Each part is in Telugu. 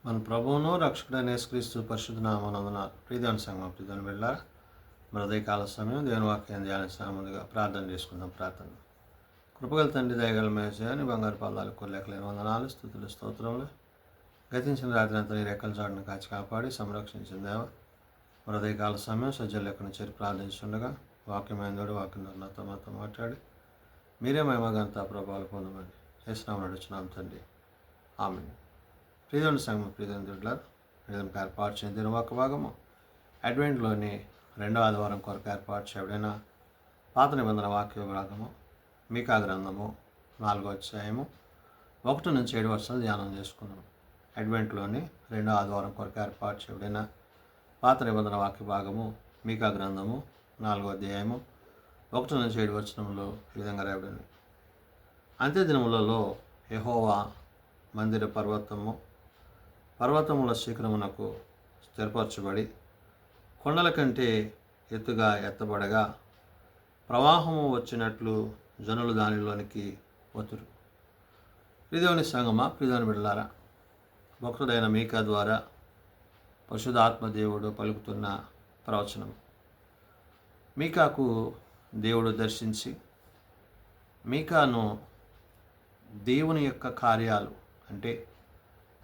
మన ప్రభువును రక్షకుడైన యేసుక్రీస్తు పరిశుద్ధ నామమున ప్రియదేవుని సంఘం ప్రియదేవుని బిడ్డలారా ఉదయకాల సమయం దేవుని వాక్యాన్ని ధ్యానించిన ముందుగా ప్రార్థన చేసుకుందాం. ప్రార్థన. కృపగల తండ్రి, దయగల మేసని బంగారు పాదాలు కొల్లేకలేని వందనాలు, స్తుతులు, స్తోత్రములు. గతించిన రాత్రి అంతా నీ రెక్కల చాటును కాచి కాపాడి సంరక్షించిన దేవ ఉదయకాల సమయం సజ్జలు లెక్కను చేరి ప్రార్థించుండగా వాక్యమైనడు వాక్యం నాతో మాతో మాట్లాడి మీరే మహిమగంతా ప్రభావాలు పొందమని చేసినాము నడుచున్నాం తండ్రి. ఆమెన్. ప్రియదేవుని సంఘం ప్రియదేవుని బిడ్డలారా, ప్రియదేవునికి ఏర్పాటు చేయని దినవాక భాగము అడ్వెంట్లోని రెండో ఆదివారం కొరకు ఏర్పాటు చేయబడిన పాత నిబంధన వాక్య భాగము మీకా గ్రంథము 4వ అధ్యాయము 1 నుంచి 7 వచనాలు ధ్యానం చేసుకున్నాము. అడ్వెంట్లోని రెండో ఆదివారం కొరకు ఏర్పాటు చేయబడిన పాత నిబంధన వాక్య భాగము మీకా గ్రంథము 4వ అధ్యాయము 1 నుంచి 7 వచనంలో ఈ విధంగా రాయబడింది. అంత్య దినములలో యెహోవా మందిర పర్వతముల శిఖరమునకు స్థిరపరచబడి కొండల కంటే ఎత్తుగా ఎత్తబడగా ప్రవాహము వచ్చినట్లు జనులు దానిలోనికి వతురు. ప్రియదేవుని సంగమా, ప్రియదేవుని బిడ్డలారా, భక్తుడైన మీకా ద్వారా పరిశుద్ధాత్మ దేవుడు పలుకుతున్న ప్రవచనం. మీకాకు దేవుడు దర్శించి మీకాను దేవుని యొక్క కార్యాలు అంటే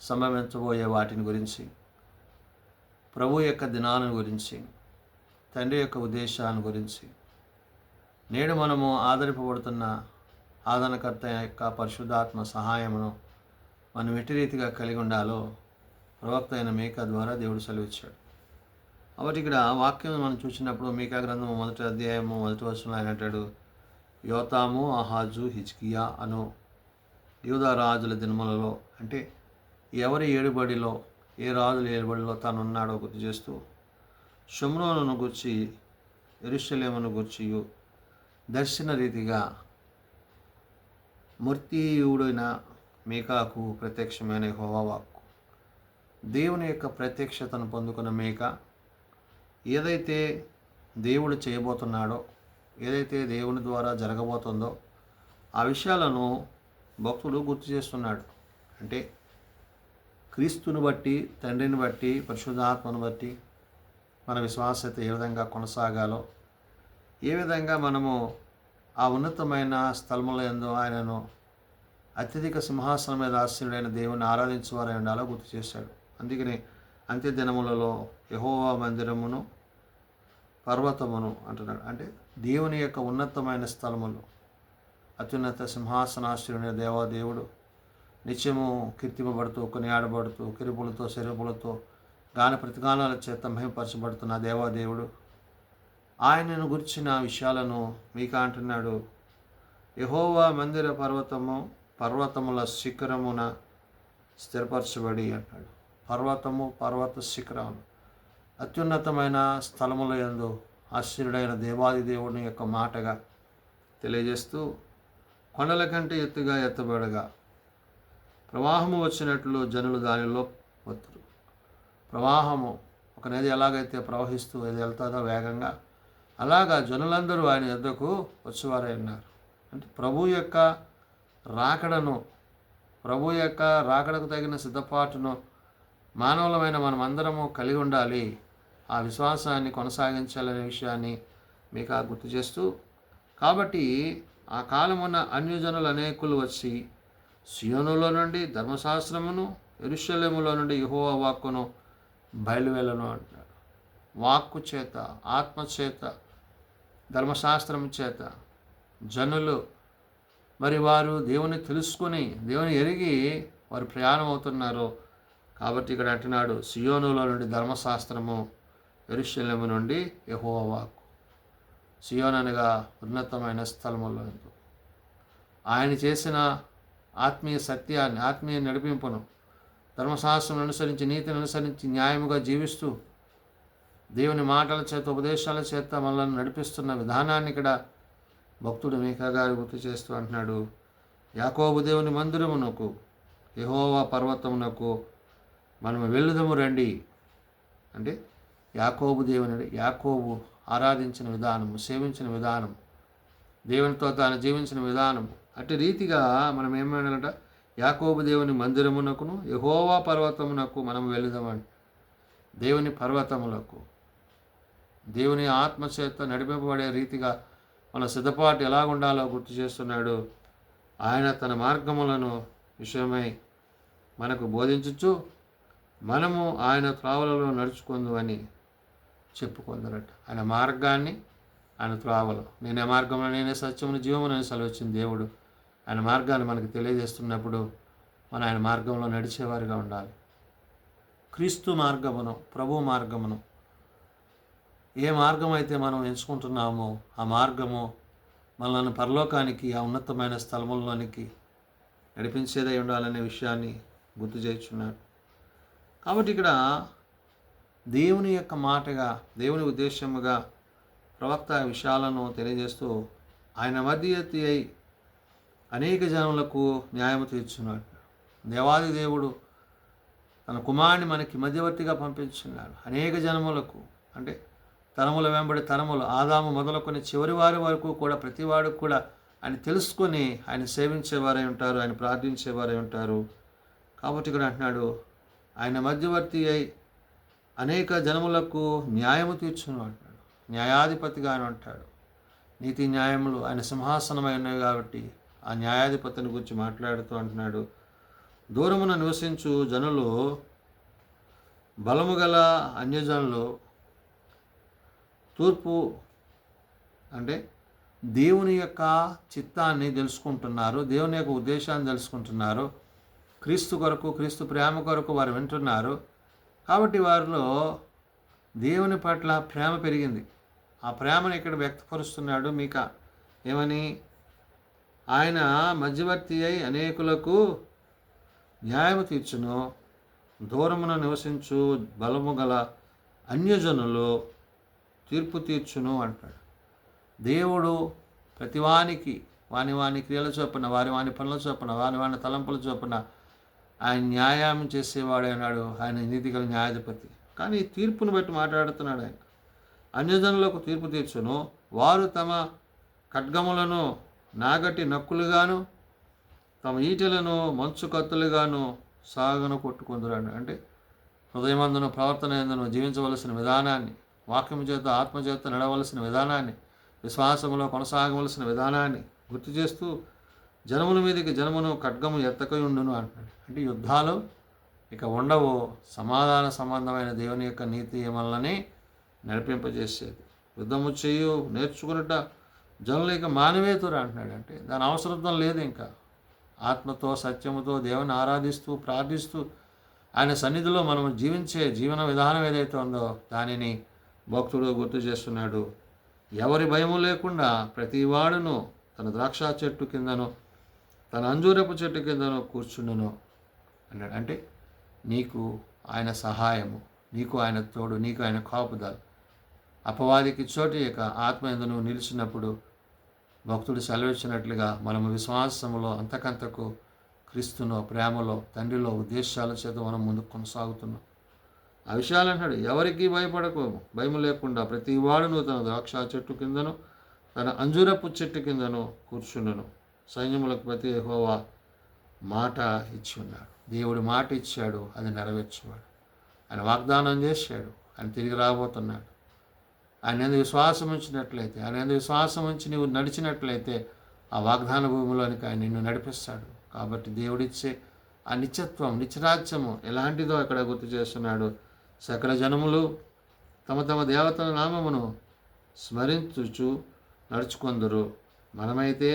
సంభవించబోయే వాటిని గురించి, ప్రభు యొక్క దినాలను గురించి, తండ్రి యొక్క ఉద్దేశాన్ని గురించి, నేడు మనము ఆదరింపబడుతున్న ఆదరణకర్త యొక్క పరిశుద్ధాత్మ సహాయమును మనం ఎట్టి రీతిగా కలిగి ఉండాలో ప్రవక్త అయిన మీకా ద్వారా దేవుడు సెలవిచ్చాడు. కాబట్టి ఇక్కడ వాక్యం మనం చూసినప్పుడు మీకా గ్రంథము 1వ అధ్యాయము 1వ వచనంలో ఆయన అంటాడు, యోతాము, ఆహాజు, హిజ్కియా అను యూదా రాజుల దినములలో, అంటే ఎవరి ఏడుబడిలో, ఏ రాజుల ఏడుబడిలో తాను ఉన్నాడో గుర్తు చేస్తూ షోమ్రోనును గూర్చి, యెరూషలేమును గూర్చి దర్శన రీతిగా మూర్తియుడైన మీకాకు ప్రత్యక్షమైన యెహోవా వాక్కు. దేవుని యొక్క ప్రత్యక్షతను పొందుకున్న మీకా ఏదైతే దేవుడు చేయబోతున్నాడో, ఏదైతే దేవుని ద్వారా జరగబోతుందో ఆ విషయాలను భక్తుడు గుర్తు చేస్తున్నాడు. అంటే క్రీస్తుని బట్టి, తండ్రిని బట్టి, పరిశుద్ధాత్మను బట్టి మన విశ్వాసత ఏ విధంగా కొనసాగాలో, ఏ విధంగా మనము ఆ ఉన్నతమైన స్థలముల యందు ఆయనను అత్యధిక సింహాసనం మీద ఆసీనుడైన దేవుని ఆరాధించేవారై ఉండాలో గుర్తు చేశాడు. అందుకని అంత్య దినములలో యెహోవా మందిరమును పర్వతమును అంటున్నాడు. అంటే దేవుని యొక్క ఉన్నతమైన స్థలములు, అత్యున్నత సింహాసనాశ్రుడైన దేవాదేవుడు నిత్యము కీర్తింపబడుతూ, కొనియాడబడుతూ, కిరుపులతో, శరీరపులతో, గాన ప్రతిగానాల చేత మహిమపరచబడుతున్న దేవాదేవుడు ఆయనను గురించిన విషయాలను మీకా అంటున్నాడు. యెహోవా మందిర పర్వతముల శిఖరమున స్థిరపరచబడి అంటాడు. పర్వత శిఖరం అత్యున్నతమైన స్థలముల యందు ఆశ్చర్యుడైన దేవాది దేవుని యొక్క మాటగా తెలియజేస్తూ, కొండల కంటే ఎత్తుగా ఎత్తబడగా ప్రవాహము వచ్చినట్లు జనులు దానిలో వత్తురు. ప్రవాహము, ఒక నది ఎలాగైతే ప్రవహిస్తూ అది వెళ్తుందో వేగంగా, అలాగా జనులందరూ ఆయన యొద్దకు వచ్చేవారై ఉన్నారు. అంటే ప్రభు యొక్క రాకడకు తగిన సిద్ధపాటును మానవులమైన మనమందరము కలిగి ఉండాలి. ఆ విశ్వాసాన్ని కొనసాగించాలనే విషయాన్ని మీకు గుర్తు చేస్తూ, కాబట్టి ఆ కాలమున అన్యజనులు అనేకులు వచ్చి సియోనులో నుండి ధర్మశాస్త్రమును, యెరూషలేములో నుండి యెహోవా వాక్కును బయలువెళ్ళను అంటున్నాడు. వాక్కు చేత, ఆత్మ చేత, ధర్మశాస్త్రం చేత జనులు మరి వారు దేవుని తెలుసుకొని, దేవుని ఎరిగి వారు ప్రయాణం అవుతున్నారు. కాబట్టి ఇక్కడ అంటున్నాడు, సియోనులో నుండి ధర్మశాస్త్రము, యెరూషలేము నుండి యెహోవా వాక్కు. సియోన్ అనగా ఉన్నతమైన స్థలములో ఆయన చేసిన ఆత్మీయ సత్యాన్ని, ఆత్మీయ నడిపింపును, ధర్మశాస్త్రం అనుసరించి, నీతిని అనుసరించి న్యాయముగా జీవిస్తూ దేవుని మాటల చేత, ఉపదేశాల చేత మనల్ని నడిపిస్తున్న విధానాన్ని ఇక్కడ భక్తుడు మీకా గారు గుర్తు చేస్తూ అంటున్నాడు, యాకోబు దేవుని మందిరమునకు, యెహోవా పర్వతమునకు మనము వెళ్ళుదము రండి. అంటే యాకోబు ఆరాధించిన విధానము, సేవించిన విధానం, దేవునితో తాను జీవించిన విధానము, అటు రీతిగా మనం ఏమైనాలంట యాకోబు దేవుని మందిరమునకును యెహోవా పర్వతమునకు మనం వెళుదామని. దేవుని పర్వతములకు, దేవుని ఆత్మచేత నడిపింపబడే రీతిగా మన సిద్ధపాటు ఎలాగుండాలో గుర్తు చేస్తున్నాడు. ఆయన తన మార్గములను విషయమై మనకు బోధించుచు మనము ఆయన త్రోవలలో నడుచుకుందు అని చెప్పుకుందరట. ఆయన మార్గాన్ని, ఆయన త్రోవలు, నేనే మార్గంలో నేనే సత్యమును జీవమునని సెలవిచ్చిన దేవుడు ఆయన మార్గాన్ని మనకు తెలియజేస్తున్నప్పుడు మనం ఆయన మార్గంలో నడిచేవారిగా ఉండాలి. క్రీస్తు మార్గమును, ప్రభు మార్గమును, ఏ మార్గం అయితే మనం ఎంచుకుంటున్నామో ఆ మార్గము మనల్ని పరలోకానికి, ఆ ఉన్నతమైన స్థలముల్లోనికి నడిపించేదై ఉండాలనే విషయాన్ని గుర్తు చేస్తున్నాడు. కాబట్టి ఇక్కడ దేవుని యొక్క మాటగా, దేవుని ఉద్దేశముగా ప్రవక్త విషయాలను తెలియజేస్తూ ఆయన మధ్యవర్తి అయి అనేక జనములకు న్యాయము తీర్చున్నాడు. దేవాది దేవుడు తన కుమారుని మనకి మధ్యవర్తిగా పంపించున్నాడు. అనేక జనములకు, అంటే తరముల వెంబడి తరములు, ఆదాము మొదలుకొని చివరి వారి వరకు కూడా ప్రతివాడు కూడా ఆయన తెలుసుకొని ఆయన సేవించేవారై ఉంటారు, ఆయన ప్రార్థించేవారై ఉంటారు. కాబట్టి ఇక్కడ అంటున్నాడు ఆయన మధ్యవర్తి అయి అనేక జనములకు న్యాయము తీర్చును అంటాడు. న్యాయాధిపతిగా ఆయన అంటాడు. నీతి న్యాయములు ఆయన సింహాసనమై ఉన్నాయి కాబట్టి ఆ న్యాయాధిపతిని గురించి మాట్లాడుతూ అంటున్నాడు, దూరమున నివసించు జనులు, బలము గల అన్యజనులు తూర్పు, అంటే దేవుని యొక్క చిత్తాన్ని తెలుసుకుంటున్నారు, దేవుని యొక్క ఉద్దేశాన్ని తెలుసుకుంటున్నారు, క్రీస్తు కొరకు, క్రీస్తు ప్రేమ కొరకు వారు వింటున్నారు. కాబట్టి వారిలో దేవుని పట్ల ప్రేమ పెరిగింది. ఆ ప్రేమను ఇక్కడ వ్యక్తపరుస్తున్నాడు మీక. ఏమని? ఆయన మధ్యవర్తి అయి అనేకులకు న్యాయము తీర్చును, దూరమున నివసించు బలము గల అన్యజనులు తీర్పు తీర్చును అంటాడు. దేవుడు ప్రతివానికి వాని క్రియల చొప్పున, వాని పనుల చొప్పున, వాని తలంపుల చొప్పున ఆయన న్యాయం చేసేవాడే అన్నాడు. ఆయన నీతిగల న్యాయాధిపతి. కానీ తీర్పును బట్టి మాట్లాడుతున్నాడు ఆయన. అన్యజనులకు తీర్పు తీర్చును, వారు తమ ఖడ్గములను నాగటి నక్కులుగాను తమ ఈటెలను మంచు కత్తులుగాను సాగను కొట్టుకుందురాడు. అంటే హృదయమందును, ప్రవర్తన యందును జీవించవలసిన విధానాన్ని, వాక్యము చేత, ఆత్మచేత నడవలసిన విధానాన్ని, విశ్వాసములో కొనసాగవలసిన విధానాన్ని గుర్తు చేస్తూ జనముల మీదకి జనమును ఖడ్గము ఎత్తకై ఉండును అంటున్నాడు. అంటే యుద్ధాలు ఇక ఉండవు, సమాధాన సంబంధమైన దేవుని యొక్క నీతి మనల్ని నడిపింపజేసేది. యుద్ధము చేయు నేర్చుకున్నట జనులు ఇక మానవేతురు అంటున్నాడు. అంటే దాని అవసరం లేదు. ఇంకా ఆత్మతో సత్యముతో దేవుని ఆరాధిస్తూ ప్రార్థిస్తూ ఆయన సన్నిధిలో మనం జీవించే జీవన విధానం ఏదైతే ఉందో దానిని భక్తుడు గుర్తు చేస్తున్నాడు. ఎవరి భయము లేకుండా ప్రతివాడును తన ద్రాక్ష చెట్టు కిందను తన అంజూరపు చెట్టు కిందను కూర్చుండును అన్నాడు. అంటే నీకు ఆయన సహాయము, నీకు ఆయన తోడు, నీకు ఆయన కాపుదల. అపవాదికి చోటు ఇక ఆత్మ యందు నువ్వు నిలిచినప్పుడు భక్తుడు సెలవిచ్చినట్లుగా మనము విశ్వాసములో అంతకంతకు క్రీస్తులో, ప్రేమలో, తండ్రిలో, ఉద్దేశాల చేత మనం ముందుకు కొనసాగుతున్నాం. ఆ విషయాలు అంటాడు. ఎవరికి భయపడకు, భయం లేకుండా ప్రతి వాడును తన ద్రాక్ష చెట్టు కిందను తన అంజూరపు చెట్టు కిందను కూర్చుండును. సైన్యములకు ప్రతి యెహోవా మాట ఇచ్చి ఉన్నాడు. దేవుడు మాట ఇచ్చాడు, అది నెరవేర్చేవాడు. ఆయన వాగ్దానం చేశాడు, ఆయన తిరిగి రాబోతున్నాడు. ఆయన ఎందుకు విశ్వాసం ఉంచినట్లయితే, ఆయన ఎందుకు విశ్వాసం ఉంచి నీవు నడిచినట్లయితే ఆ వాగ్దాన భూమిలోనికి ఆయన నిన్ను నడిపిస్తాడు. కాబట్టి దేవుడిచ్చే ఆ నిత్యత్వం, నిత్యరాజ్యము ఎలాంటిదో అక్కడ గుర్తు చేస్తున్నాడు. సకల జనములు తమ తమ దేవతల నామమును స్మరించుచు నడుచుకొందురు. మనమైతే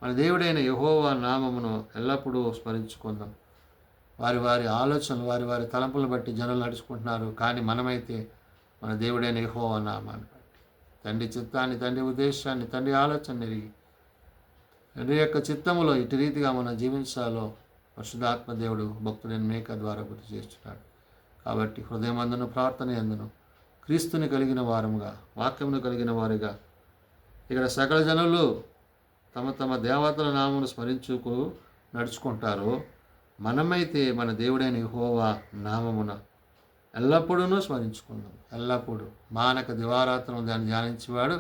మన దేవుడైన యెహోవా నామమును ఎల్లప్పుడూ స్మరించుకుందాం. వారి వారి ఆలోచనలు, వారి వారి తలంపులను బట్టి జనులు నడుచుకుంటున్నారు. కానీ మనమైతే మన దేవుడైన యెహోవా నామాన్ని బట్టి తండ్రి చిత్తాన్ని, తండ్రి ఉద్దేశాన్ని, తండ్రి ఆలోచన ఎరిగి తండ్రి యొక్క చిత్తములో ఇటు రీతిగా మనం జీవించాలో పరిశుద్ధాత్మ దేవుడు భక్తుడైన మేక ద్వారా గుర్తు చేస్తున్నాడు. కాబట్టి హృదయమందును, ప్రార్థన యందును క్రీస్తుని కలిగిన వారముగా, వాక్యమును కలిగిన వారిగా ఇక్కడ సకల జనులు తమ తమ దేవతల నామమును స్మరించుకు నడుచుకుంటారు. మనమైతే మన దేవుడైన యెహోవా నామమున ఎల్లప్పుడూ స్మరించుకుందాం. ఎల్లప్పుడూ మానక దివారాత్రం దాన్ని ధ్యానించేవాడు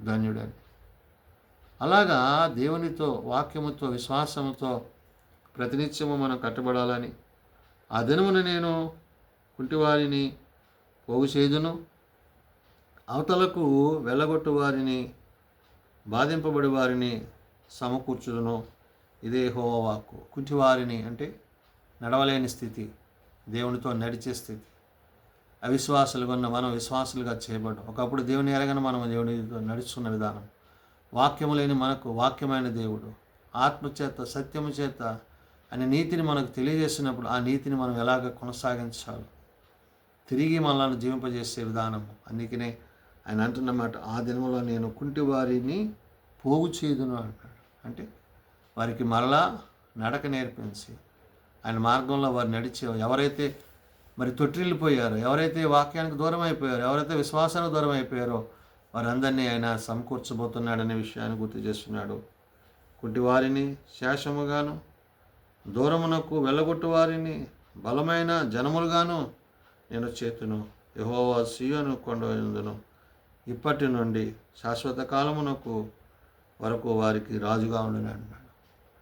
ధన్యుడని. అలాగా దేవునితో, వాక్యముతో, విశ్వాసముతో ప్రతినిత్యము మనం కట్టబడాలని, ఆ దినమున నేను కుంటివారిని పోగు చేయుదును, అవతలకు వెళ్ళగొట్టు వారిని, బాధింపబడి వారిని సమకూర్చుదును. ఇదే యెహోవా వాక్కు. కుంటివారిని అంటే నడవలేని స్థితి, దేవునితో నడిచే స్థితి. అవిశ్వాసులుగా ఉన్న మనం విశ్వాసులుగా చేయబడ్డం. ఒకప్పుడు దేవుని ఎరగని మనం దేవునితో నడుచుకున్న విధానం. వాక్యము లేని మనకు వాక్యమైన దేవుడు ఆత్మచేత సత్యము చేత అనే నీతిని మనకు తెలియజేసినప్పుడు ఆ నీతిని మనం ఎలాగ కొనసాగించాలి, తిరిగి మనల్ని జీవింపజేసే విధానం. అందుకనే ఆయన అంటున్నమాట, ఆ దినంలో నేను కుంటివారిని పోగు చేయుదును అంటాడు. అంటే వారికి మరలా నడక నేర్పించి ఆయన మార్గంలో వారు నడిచే, ఎవరైతే మరి తొట్టిల్లిపోయారో, ఎవరైతే వాక్యానికి దూరం అయిపోయారో, ఎవరైతే విశ్వాసానికి దూరం అయిపోయారో వారందరినీ ఆయన సమకూర్చబోతున్నాడనే విషయాన్ని గుర్తు చేస్తున్నాడు. కుంటివారిని శేషముగాను, దూరమునకు వెళ్ళగొట్టు వారిని బలమైన జనములుగాను నేను చేతును. యెహోవా సీయోను కొండ యందును ఇప్పటి నుండి శాశ్వత కాలమునకు వరకు వారికి రాజుగా ఉండును అన్నాడు.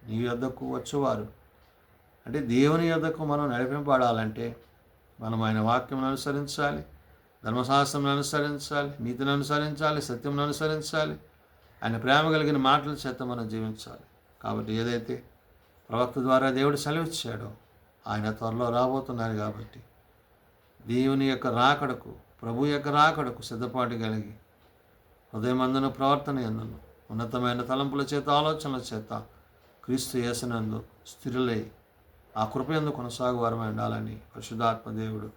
నీ యొద్దకు వచ్చేవారు అంటే దేవుని యొద్దకు మనం నడిపింపబడాలంటే మనం ఆయన వాక్యం అనుసరించాలి, ధర్మశాస్త్రం అనుసరించాలి, నీతిని అనుసరించాలి, సత్యం అనుసరించాలి, ఆయన ప్రేమ కలిగిన మాటల చేత మనం జీవించాలి. కాబట్టి ఏదైతే ప్రవక్త ద్వారా దేవుడు సెలవిచ్చాడో ఆయన త్వరలో రాబోతున్నారు. కాబట్టి దేవుని యొక్క రాకడకు, ప్రభు యొక్క రాకడకు సిద్ధపాటు కలిగి హృదయమందును ప్రవర్తన యందును ఉన్నతమైన తలంపుల చేత ఆలోచనల చేత క్రీస్తు యేసునందు స్థిరులై ఆ కృపయందు కొనసాగు వారమై ఉండాలని పరిశుద్ధాత్మ దేవుడు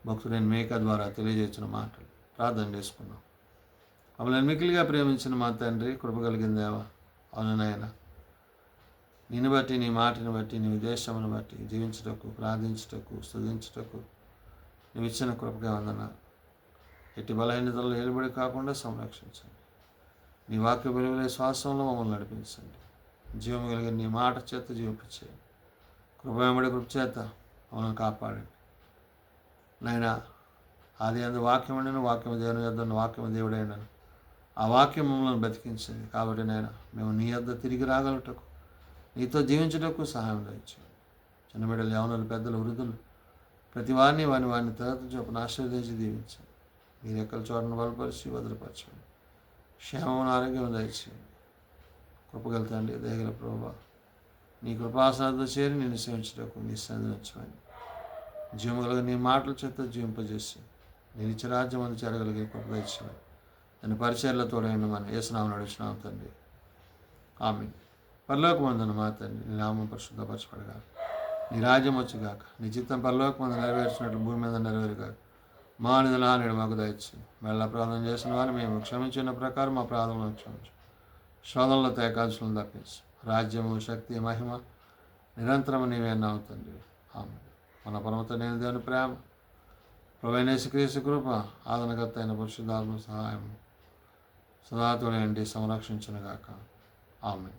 భక్తుడైన మేక ద్వారా తెలియజేసిన మాటలు ప్రార్థన చేసుకున్నాం. మమ్మల్ని మిక్కిలిగా ప్రేమించిన మా తండ్రి, కృప కలిగిన దేవా, అవును నాయన, నిన్ను బట్టి, నీ మాటని బట్టి, నీ ఉద్దేశమును బట్టి జీవించుటకు, ప్రార్థించుటకు, స్తుతించుటకు నువ్వు ఇచ్చిన కృపగా వందనాలు. ఎట్టి బలహీనతల్లో ఏలుబడి కాకుండా సంరక్షించండి. నీ వాక్య వెలుగులే శ్వాసంలో మమ్మల్ని నడిపించండి. జీవం కలిగిన నీ మాట చేత జీవింపచేయండి. కృపయముడి కృప చేత మమ్మల్ని కాపాడండి. నాయన, ఆది అందు వాక్యం అండిన వాక్యం దేవుని యొద్ద వాక్యం దేవుడైనాను. ఆ వాక్యం మమ్మల్ని బతికించింది. కాబట్టి నాయన, మేము నీ యొద్ద తిరిగి రాగలుగుటకు, నీతో జీవించుటకు సహాయం దయచేయండి. చిన్న బిడ్డలు, యవనులు, పెద్దలు, వృద్ధులు ప్రతి వారిని వారిని తరగతి చొప్పున ఆశీర్వదించి దీవించండి. మీరు ఎక్కడ చోటను బలపరిచి భద్రపరచండి. క్షేమం, ఆరోగ్యం దయచేయండి. కృపగలుగుతండి, దయగల ప్రభువా, నీ కృపాసాధన చేరి నేను సేవించటకు నీ సన్నిధించమని జీవగలిగిన నీ మాటల చేత జీవింపజేసి నిలిచి రాజ్యం అందు చేరగలిగే కృప దయచేయమని దాని పరిచయాల తోడైన మన యేసునామమున నడుచున్నాం తండ్రి. ఆమేన్. పరలోకమందున మా తండ్రి, నీ నామం పరిశుద్ధపరచబడగా, నీ రాజ్యం వచ్చుగాక, నీ చిత్తం పరలోకమందు నెరవేర్చినట్లు భూమి మీద నెరవేరుగాక. మా నిధుల నేడు మాకు దయచేయి. మళ్ళీ ప్రార్థన చేసిన వారు మేము క్షమించిన ప్రకారం మా ప్రార్థనలను క్షమించు. శోధనలో తేకాల్సిన తప్పించు. రాజ్యము, శక్తి, మహిమ నిరంతరము నీవే అవుతుంది. ఆమేన్. మన పరమత నేను దేవుని ప్రేమ, ప్రభువైన యేసుక్రీస్తు కృప, ఆదరణకర్త అయిన పరిశుద్ధాత్మ సహాయం సదాతోనే సంరక్షించునుగాక. ఆమేన్.